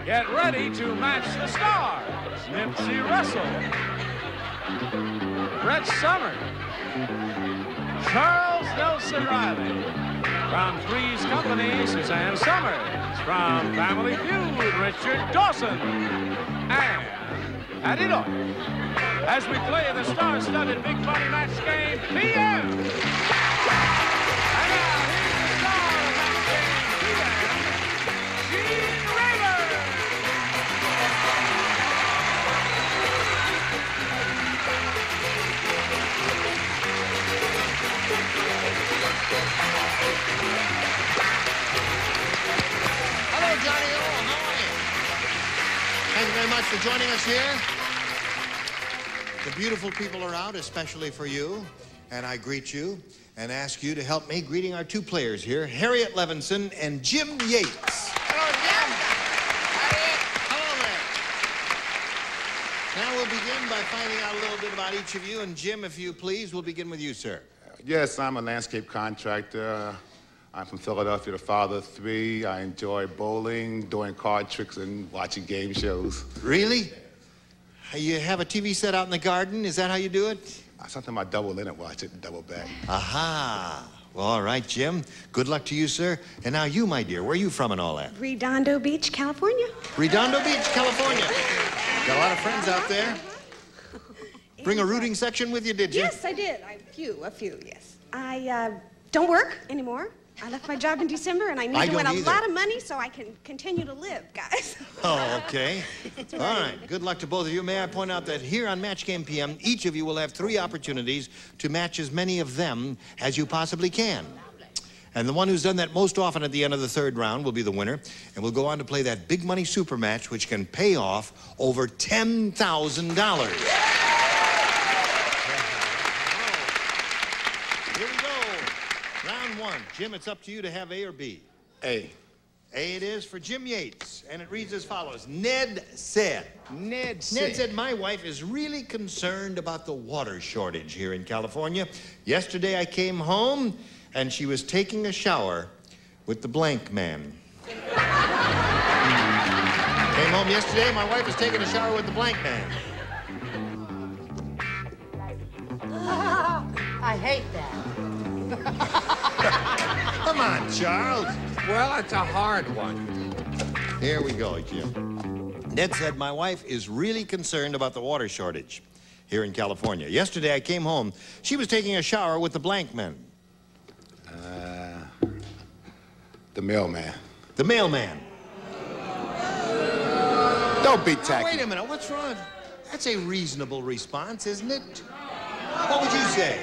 Get ready to match the stars. Nipsey Russell, Brett Summers, Charles Nelson Riley. From Three's Company, Suzanne Somers. From Family Feud, Richard Dawson. And Patty Deutsch. As we play the star-studded Big Money Match Game, PM. And now, here's the star of Match Game, PM, Gene Raymer. Hello, Johnny O. How are you? Thank you very much for joining us here. The beautiful people are out, especially for you. And I greet you and ask you to help me greeting our two players here, Harriet Levinson and Jim Yates. Hello, Jim. Harriet. Hello there. Now we'll begin by finding out a little bit about each of you. And Jim, if you please, we'll begin with you, sir. Yes, I'm a landscape contractor. I'm from Philadelphia, the father of three. I enjoy bowling, doing card tricks, and watching game shows. Really? You have a TV set out in the garden? Is that how you do it? Sometimes I double in it, watch it, and double back. Aha. Well, all right, Jim. Good luck to you, sir. And now you, my dear, where are you from and all that? Redondo Beach, California. Redondo Beach, California. Got a lot of friends out there. Bring a rooting section with you, did you? Yes, I did. A few, yes. I don't work anymore. I left my job in December, and I need to win a lot of money so I can continue to live, guys. Oh, okay. Right. All right. Good luck to both of you. May I point out that here on Match Game PM, each of you will have 3 opportunities to match as many of them as you possibly can. And the one who's done that most often at the end of the 3rd round will be the winner, and we'll go on to play that big money super match, which can pay off over $10,000. Round 1. Jim, it's up to you to have A or B. A. A it is for Jim Yates, and it reads as follows. Ned said, my wife is really concerned about the water shortage here in California. Yesterday I came home, and she was taking a shower with the blank man. Came home yesterday, my wife was taking a shower with the blank man. I hate that. Come on, Charles. Well, it's a hard one. Here we go, Jim. Ned said, my wife is really concerned about the water shortage here in California. Yesterday, I came home. She was taking a shower with the blank man. The mailman. The mailman. Don't be tacky. Oh, wait a minute. What's wrong? That's a reasonable response, isn't it? What would you say?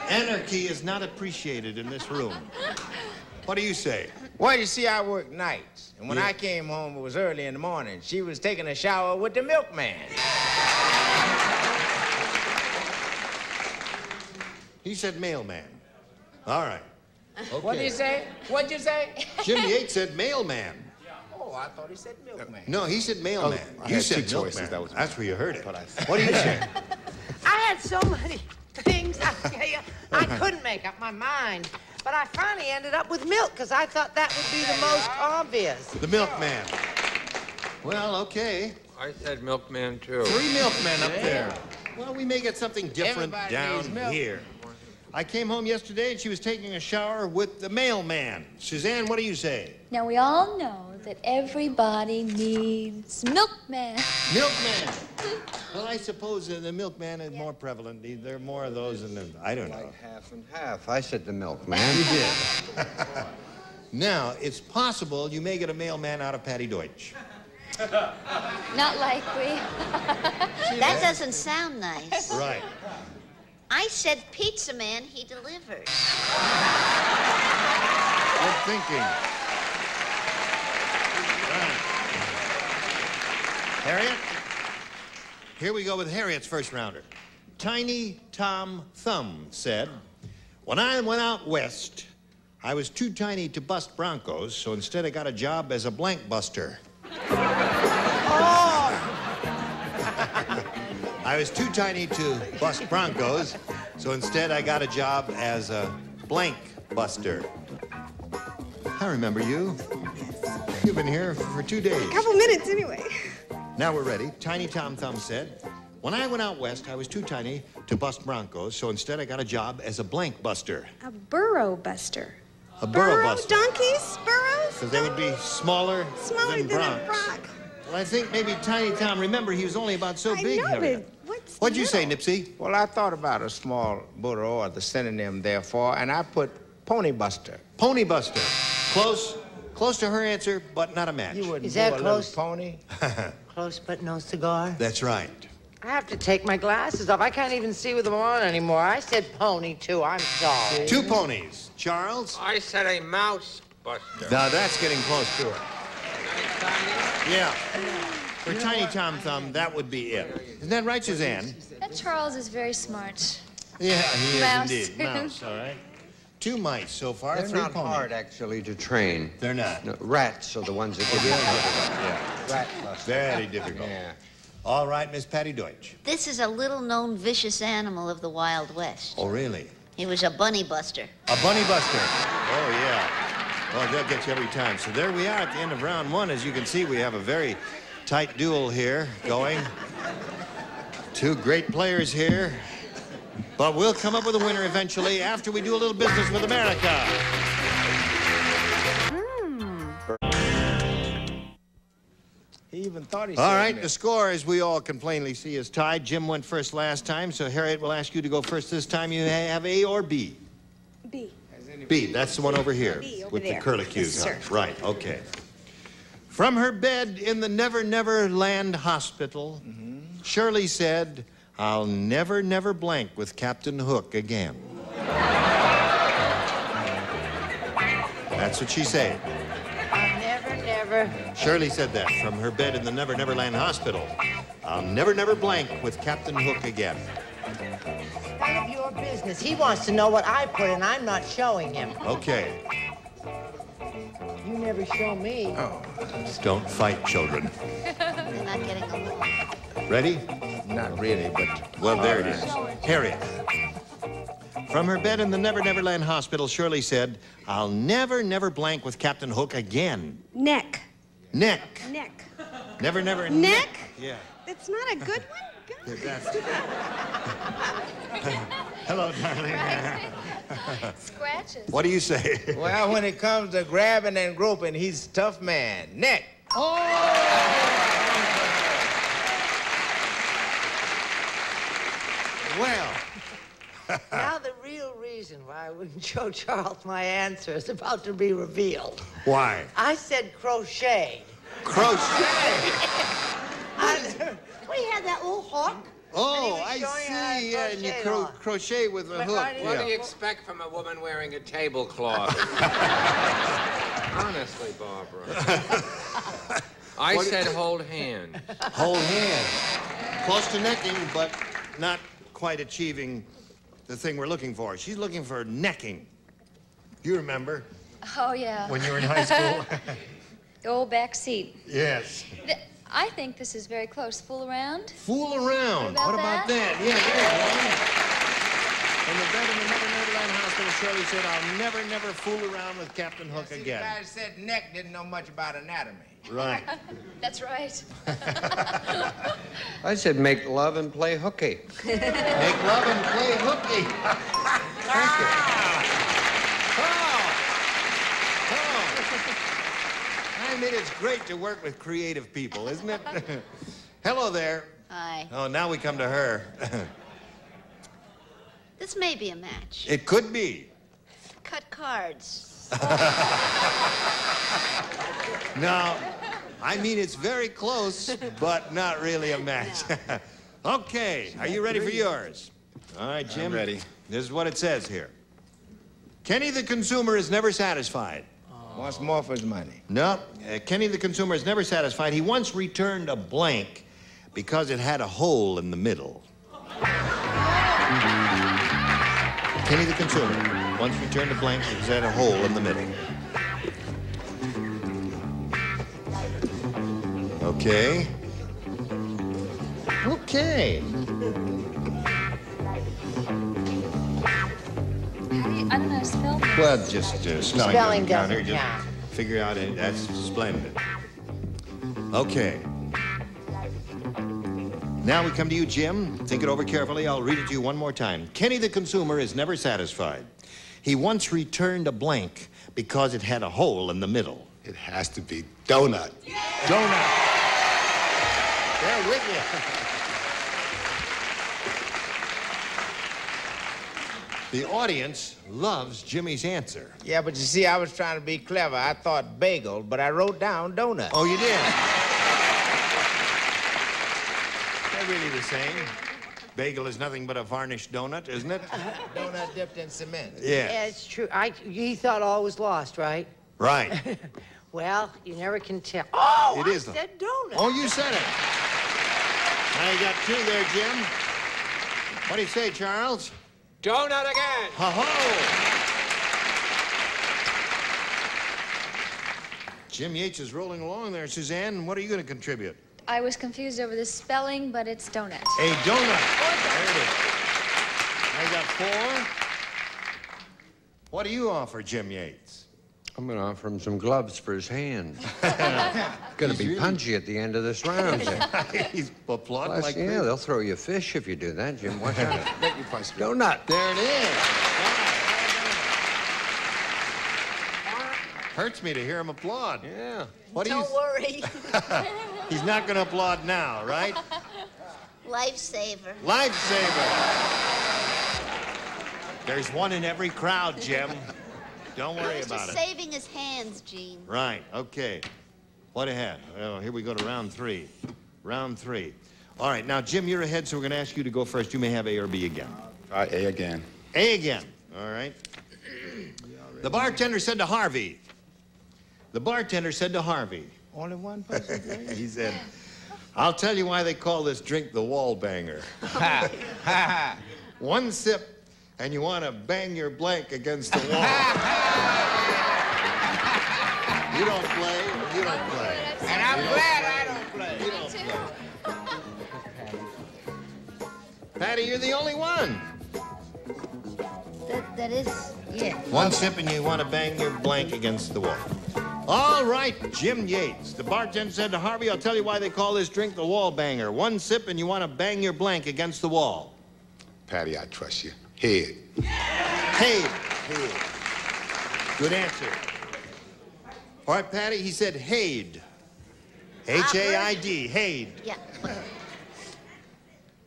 Anarchy is not appreciated in this room. What do you say? Well, you see, I work nights. And when I came home, it was early in the morning. She was taking a shower with the milkman. He said mailman. All right. Okay. What'd he say? What'd you say? Jim Yates said mailman. Oh, I thought he said milkman. No, he said mailman. I You had said 2 choices. milkman. That's where you heard it. What do you say? I had so many things, I tell you, I couldn't make up my mind. But I finally ended up with milk, because I thought that would be the most obvious. The milkman. Well, okay. I said milkman, too. 3 milkmen up there. Well, we may get something different Everybody down needs milk. here. I came home yesterday and she was taking a shower with the mailman. Suzanne, what do you say? Now, we all know that everybody needs milkman. Milkman. Well, I suppose the milkman is more prevalent. There are more of those in the, I don't know. Like half and half. I said the milkman. You did. Now, it's possible you may get a mailman out of Patty Deutsch. Not likely. That doesn't sound nice. Right. I said pizza man, he delivers. Good thinking. Right. Harriet? Here we go with Harriet's first rounder. Tiny Tom Thumb said, when I went out west, I was too tiny to bust Broncos, so instead I got a job as a blank buster. I was too tiny to bust Broncos, so instead I got a job as a blank buster. I remember you. You've been here for 2 days. A couple minutes, anyway. Now we're ready. Tiny Tom Thumb said, when I went out west, I was too tiny to bust broncos, so instead I got a job as a blank buster. A burro buster. A burro buster. Donkeys? Burros? Because they would be smaller than a broncs. bronc. Well, I think maybe Tiny Tom, remember, he was only about so big, I know, Harriet. but What'd you say, Nipsey? Well, I thought about a small burro or the synonym therefore, and I put pony buster. Pony buster. Close to her answer, but not a match. You wouldn't Is that do a little close? pony? Close but no cigar. That's right. I have to take my glasses off. I can't even see with them on anymore. I said pony, too. I'm sorry. 2 ponies. Charles? I said a mouse buster. Now that's getting close to it. Yeah. For Tiny Tom Thumb, that would be it. Isn't that right, Suzanne? That Charles is very smart. Yeah, he Mouse. is indeed. Mouse, all right. 2 mice so far, They're 3 not ponies. hard, actually, to train. They're not. No, rats are the ones that give you trouble. Yeah. Rat buster. Very difficult. Yeah. All right, Miss Patty Deutsch. This is a little-known vicious animal of the Wild West. Oh, really? He was a bunny buster. A bunny buster. Oh, yeah. Well, they'll get you every time. So there we are at the end of round 1. As you can see, we have a very tight duel here going. 2 great players here. But we'll come up with a winner eventually after we do a little business with America. He even thought he All said right, that. the score, as we all can plainly see, is tied. Jim went first last time, so Harriet will ask you to go first this time. You have A or B? B. B, that's the one over here. B, over with there. the curlicues. Yes, sir. Right, okay. From her bed in the Never Never Land Hospital, Shirley said, I'll never, never blank with Captain Hook again. That's what she said. I'll never. Shirley said that from her bed in the Never Never Land Hospital. I'll never, never blank with Captain Hook again. None of your business. He wants to know what I put, and I'm not showing him. Okay. You never show me. Oh, Don't fight, children. They're not getting along. Ready? not really, but... Well, there it all is. right. Harriet. From her bed in the Never Never Land Hospital, Shirley said, I'll never, never blank with Captain Hook again. Neck. Neck. Neck. Never, never. Neck? Yeah. That's not a good one? God. That's... Hello, darling. Scratches. What do you say? Well, when it comes to grabbing and groping, he's a tough man. Neck. Well. Now the real reason why I wouldn't show Charles my answer is about to be revealed. Why? I said crochet. Crochet. We had that little hook. Oh, I And he was showing how to see. Yeah, and you crochet on. crochet with a But hook. right in What do Yeah. you expect from a woman wearing a tablecloth? Honestly, Barbara. I said hold hand. Hold hand. Close to necking, but not quite achieving the thing we're looking for. She's looking for necking. You remember Oh, yeah. when you were in high school? The old back seat. Yes. I think this is very close. Fool around? Fool around. What What about about that? Yeah, there you go. In the bed in the Never Never Land Hospital, Shirley said, I'll never, never fool around with Captain Hook See, again. the guy that said neck didn't know much about anatomy. Right. That's right. I said make love and play hooky. Make love and play hooky. Thank you. I mean, it's great to work with creative people, isn't it? Hello there. Hi. Oh, now we come to her. This may be a match. It could be. Cut cards. No, I mean, it's very close, but not really a match. Okay, are you ready for yours? All right, Jim. I'm ready. This is what it says here. Kenny the consumer is never satisfied. Wants more for his money. No, Kenny the consumer is never satisfied. He once returned a blank because it had a hole in the middle. Kenny the consumer once returned a blank because it had a hole in the middle. Okay. Okay. I don't know how to spell this. Well, just Spelling doesn't Just count. figure out it. That's splendid. Okay. Now we come to you, Jim. Think it over carefully. I'll read it to you one more time. Kenny the consumer is never satisfied. He once returned a blank because it had a hole in the middle. It has to be donut. Donut. They're with you. The audience loves Jimmy's answer. Yeah, but you see, I was trying to be clever. I thought bagel, but I wrote down donut. Oh, you did? They're really the same. Bagel is nothing but a varnished donut, isn't it? Donut dipped in cement. Yeah. Yeah, it's true. He thought all was lost, right? Right. Well, you never can tell. Oh, It is. I said donut. Oh, you said it. Now you got two there, Jim. What do you say, Charles? Donut again. Ho-ho! Jim Yates is rolling along there. Suzanne, what are you going to contribute? I was confused over the spelling, but it's donut. A donut. There it is. I got four. What do you offer, Jim Yates? I'm going to offer him some gloves for his hands. Going to be punchy at the end of this round. He's applauding Plus, like yeah, this. they'll throw you fish if you do that, Jim. Watch out. Donut. There it is. Hurts me to hear him applaud. Yeah. What do Don't worry. He's not going to applaud now, right? Lifesaver. Lifesaver. There's one in every crowd, Jim. Don't worry He's about just it. saving his hands, Gene. Right, okay. What ahead? Well, here we go to round three. Round three. All right, now, Jim, you're ahead, so we're going to ask you to go first. You may have A or B again. All right, A again. A again. All right. The bartender said to Harvey. The bartender said to Harvey. Only one person. He said, I'll tell you why they call this drink the wall banger. One sip, and you want to bang your blank against the wall. You don't play. You don't play. And I'm glad I don't play. You don't play. Patty, you're the only one. That is, yeah. One sip and you want to bang your blank against the wall. All right, Jim Yates. The bartender said to Harvey, I'll tell you why they call this drink the wall banger. One sip and you want to bang your blank against the wall. Patty, I trust you. Head. Head. Good answer. All right, Patty, he said Haid. H-A-I-D, Haid. Yeah.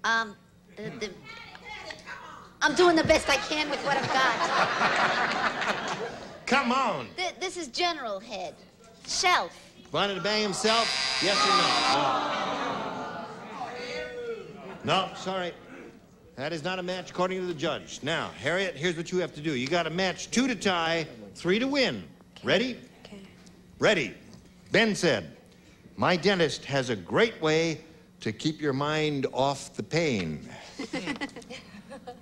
I'm doing the best I can with what I've got. Come on. This is general head. Shelf. Wanted to bang himself? Yes or no? No, sorry. That is not a match according to the judge. Now, Harriet, here's what you have to do. You got to match 2 to tie, 3 to win. Ready? Okay. Ready. Ben said, my dentist has a great way to keep your mind off the pain.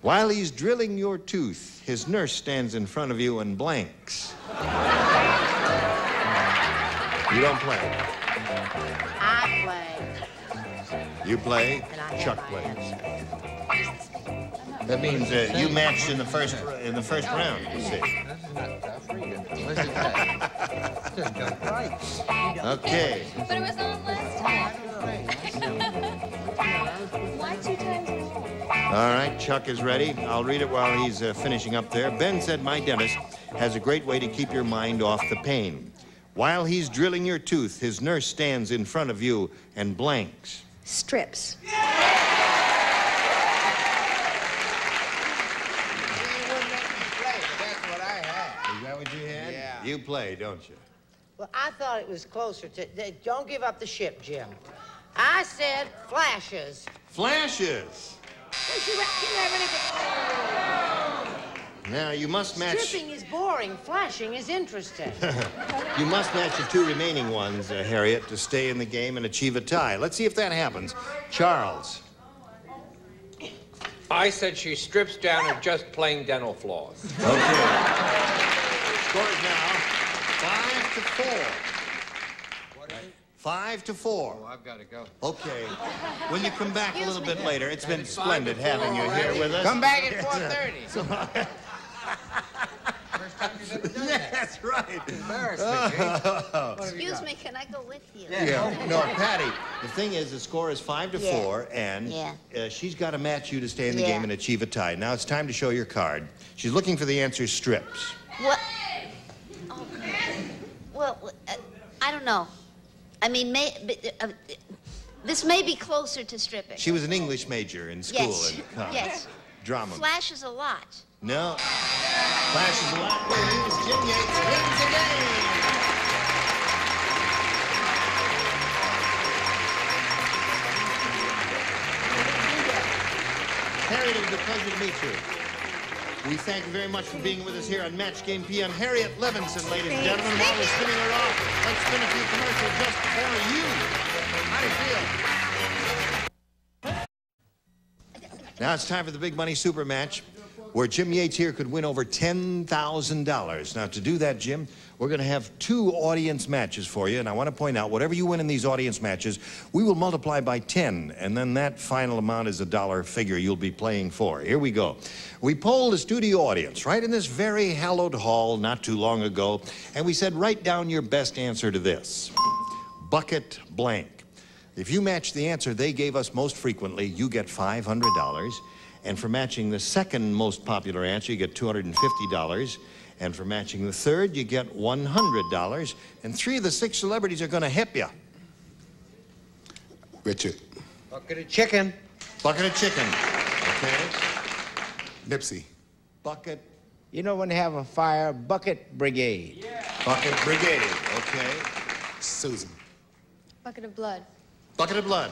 While he's drilling your tooth, his nurse stands in front of you and blanks. You don't play. I play. You play, And I have Chuck my plays. answer. That means you matched in the first round, you see. Okay. But it was on last time. Why 2 times in a row? All right, Chuck is ready. I'll read it while he's finishing up there. Ben said, my dentist has a great way to keep your mind off the pain. While he's drilling your tooth, his nurse stands in front of you and blanks. Strips. You wouldn't let me play, but that's what I had. Is that what you had? Yeah. You play, don't you? Well, I thought it was closer to... Don't give up the ship, Jim. I said flashes. Flashes. Well, you have anything... Now, you must match... Stripping is boring. Flashing is interesting. You must match the 2 remaining ones, Harriet, to stay in the game and achieve a tie. Let's see if that happens. Charles. I said she strips down her just plain dental floss. Okay. Scores now 5 to 4. 5 to 4. Oh, I've got to go. Okay. Will you come back a little bit later? It's been splendid having you here with us. Come back at 4:30. Yes, right. Excuse me, can I go with you? Yeah. No, Patty, the thing is, the score is 5-4, and she's got to match you to stay in the game and achieve a tie. Now it's time to show your card. She's looking for the answer strips. What? Oh, well, I don't know. I mean, this may be closer to stripping. She was an English major in school and college. Yes. Drama. Flashes a lot. No. Flashes a lot. Well, here's Jim Yates wins the game. Harriet, it was a pleasure to meet you. We thank you very much for being with us here on Match Game PM. Harriet Levinson, ladies and gentlemen. While we're spinning her off, let's spin a few commercials just for you. How do you feel? Now it's time for the Big Money Super Match, where Jim Yates here could win over $10,000. Now, to do that, Jim, we're going to have 2 audience matches for you. And I want to point out, whatever you win in these audience matches, we will multiply by 10. And then that final amount is a dollar figure you'll be playing for. Here we go. We polled the studio audience right in this very hallowed hall not too long ago. And we said, write down your best answer to this. Bucket blank. If you match the answer they gave us most frequently, you get $500. And for matching the second most popular answer, you get $250. And for matching the third, you get $100. And 3 of the 6 celebrities are going to hip you. Richard. Bucket of chicken. Bucket of chicken. Okay. Nipsey. Bucket. You know when they have a fire, bucket brigade. Bucket brigade. Okay. Susan. Bucket of blood. Bucket of blood.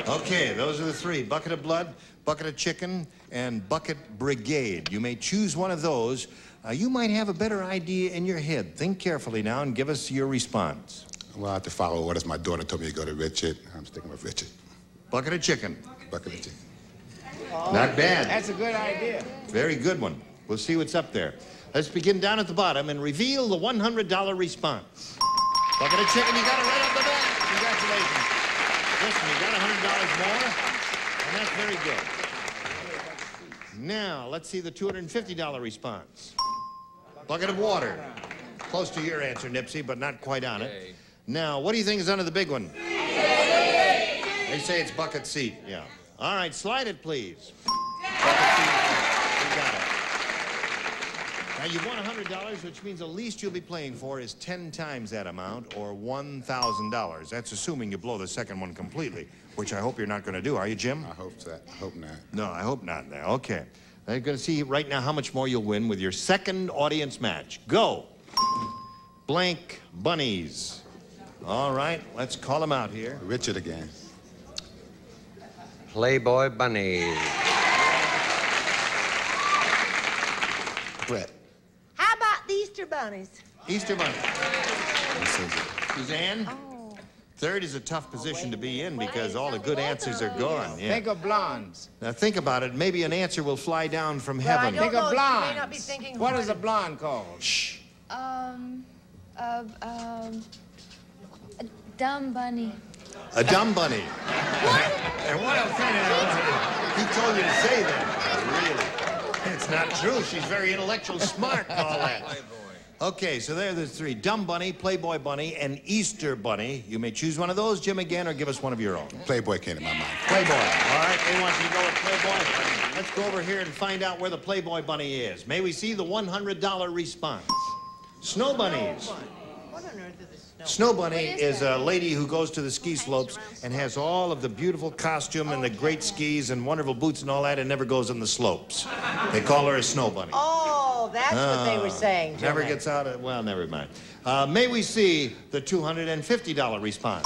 Okay, those are the 3. Bucket of blood, bucket of chicken, and bucket brigade. You may choose one of those. You might have a better idea in your head. Think carefully now and give us your response. Well, I have to follow orders. My daughter told me to go to Richard. I'm sticking with Richard. Bucket of chicken. Bucket of chicken. Oh, Not bad. That's a good idea. Very good one. We'll see what's up there. Let's begin down at the bottom and reveal the $100 response. Bucket of chicken, you got it right off the bat. Congratulations. Listen, you got $100 more, and that's very good. Now, let's see the $250 response. Bucket of water. Close to your answer, Nipsey, but not quite on it. Now, what do you think is under the big one? They say it's bucket seat, yeah. All right, slide it, please. Bucket seat. You got it. Now, you've won $100, which means the least you'll be playing for is 10 times that amount, or $1,000. That's assuming you blow the second one completely, which I hope you're not going to do. Are you, Jim? I hope so. I hope not. No, I hope not now. Okay. I'm going to see right now how much more you'll win with your second audience match. Go. Blank bunnies. All right, let's call them out here. Richard again. Playboy bunnies. Brett. How about the Easter bunnies? Easter bunny. Suzanne? Oh. Third is a tough position to be in because all the good answers are gone. Yeah. Think of blondes. Now think about it. Maybe an answer will fly down from heaven. Think of blondes. You may not be thinking what is a blonde called? Shh. A dumb bunny. A dumb bunny. What? And what else kind of answer? He told you to say that. Really? It's not true. She's very intellectual, smart, and all that. Okay, so there are the 3. Dumb bunny, Playboy bunny, and Easter bunny. You may choose one of those, Jim, again, or give us one of your own. Playboy came to my mind. Playboy. All right, they want you to go with Playboy. Let's go over here and find out where the Playboy bunny is. May we see the $100 response? Snow bunnies. What on earth is a snow? Snow bunny is a lady who goes to the ski slopes and has all of the beautiful costume and the great skis and wonderful boots and all that and never goes on the slopes. They call her a snow bunny. Oh, that's what they were saying, Jimmy. Never gets out of, well, never mind. May we see the $250 response?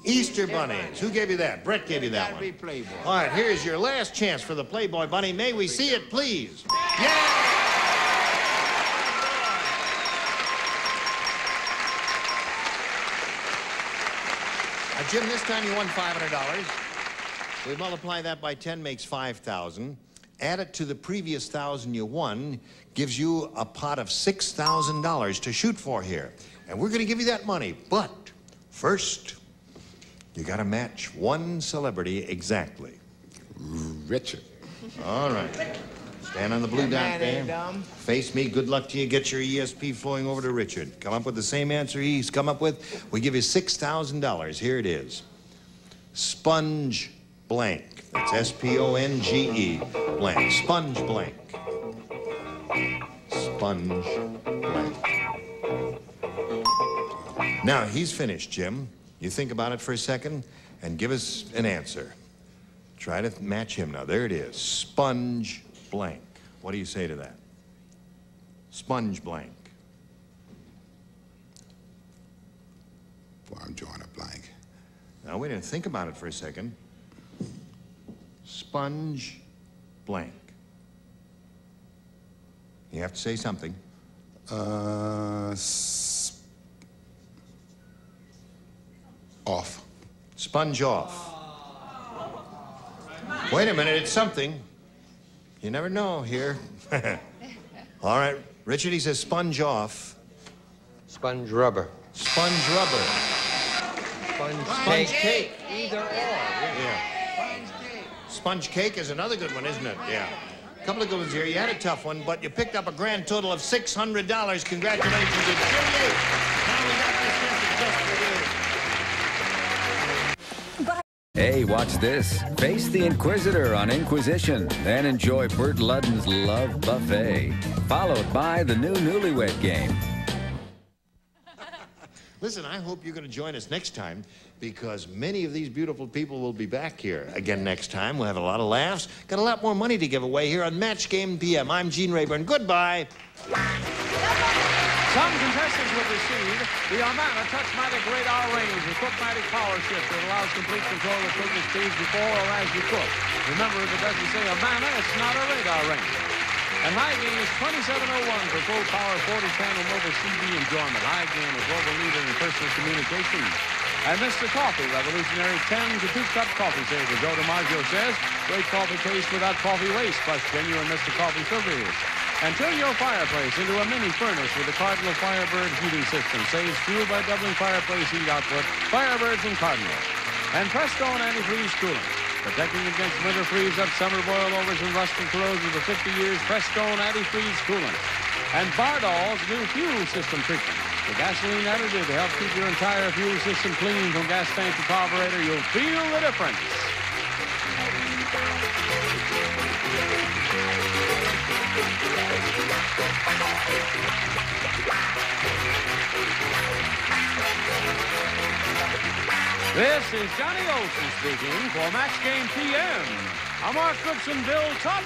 Easter bunnies. Who gave you that? Brett gave you that one. Be Playboy. All right, here's your last chance for the Playboy bunny. May we see it, please? Yeah! Jim, this time you won $500. We multiply that by 10 makes 5,000. Add it to the previous 1,000 you won, gives you a pot of $6,000 to shoot for here. And we're going to give you that money. But first, you got to match one celebrity exactly. Richard. All right. Stand on the blue dot man there. ain't dumb. Face me. Good luck to you. Get your ESP flowing over to Richard. Come up with the same answer he's come up with. We give you $6,000. Here it is. Sponge blank. That's S-P-O-N-G-E blank. Sponge blank. Sponge blank. Now, he's finished, Jim. You think about it for a second and give us an answer. Try to match him now. There it is. Sponge blank. What do you say to that? Sponge blank. Well, I'm drawing a blank. Now, wait a minute. Think about it for a second. Sponge blank. You have to say something. Off. Sponge off. Wait a minute, it's something. You never know here. All right, Richard, he says sponge off. Sponge rubber. Sponge rubber. Sponge cake. Either or. Yeah. Sponge cake is another good one, isn't it? Yeah. A couple of good ones here. You had a tough one, but you picked up a grand total of $600. Congratulations to Jimmy. Now we got this message just for you. Hey, watch this. Face the Inquisitor on Inquisition, then enjoy Burt Ludden's Love Buffet, followed by the new Newlywed Game. Listen, I hope you're going to join us next time because many of these beautiful people will be back here again next time. We'll have a lot of laughs. Got a lot more money to give away here on Match Game PM. I'm Gene Rayburn. Goodbye. Some contestants will receive the Amana Touchmatic Radar Range with Cookmatic Power Shift that allows complete control of cooking speeds before or as you cook. Remember, if it doesn't say Amana, it's not a radar range. And High Gain is 2701 for full power 40-channel mobile CD enjoyment. High Gain, a global leader in personal communications. And Mr. Coffee, revolutionary 10 to 2-cup coffee saver. Joe DiMaggio says, great coffee taste without coffee waste, plus genuine Mr. Coffee filters. And turn your fireplace into a mini furnace with the Cardinal Firebird heating system. Saves fuel by doubling fireplace heat output. Firebirds and Cardinal. And Prestone antifreeze coolant. Protecting against winter freeze-up, summer boilovers, and rust and corrosion for 50 years. Prestone antifreeze coolant. And Bardol's new fuel system treatment. The gasoline additive to help keep your entire fuel system clean from gas tank to carburetor. You'll feel the difference. This is Johnny Olson speaking for Match Game PM. I'm Mark Goodson, Bill Todd.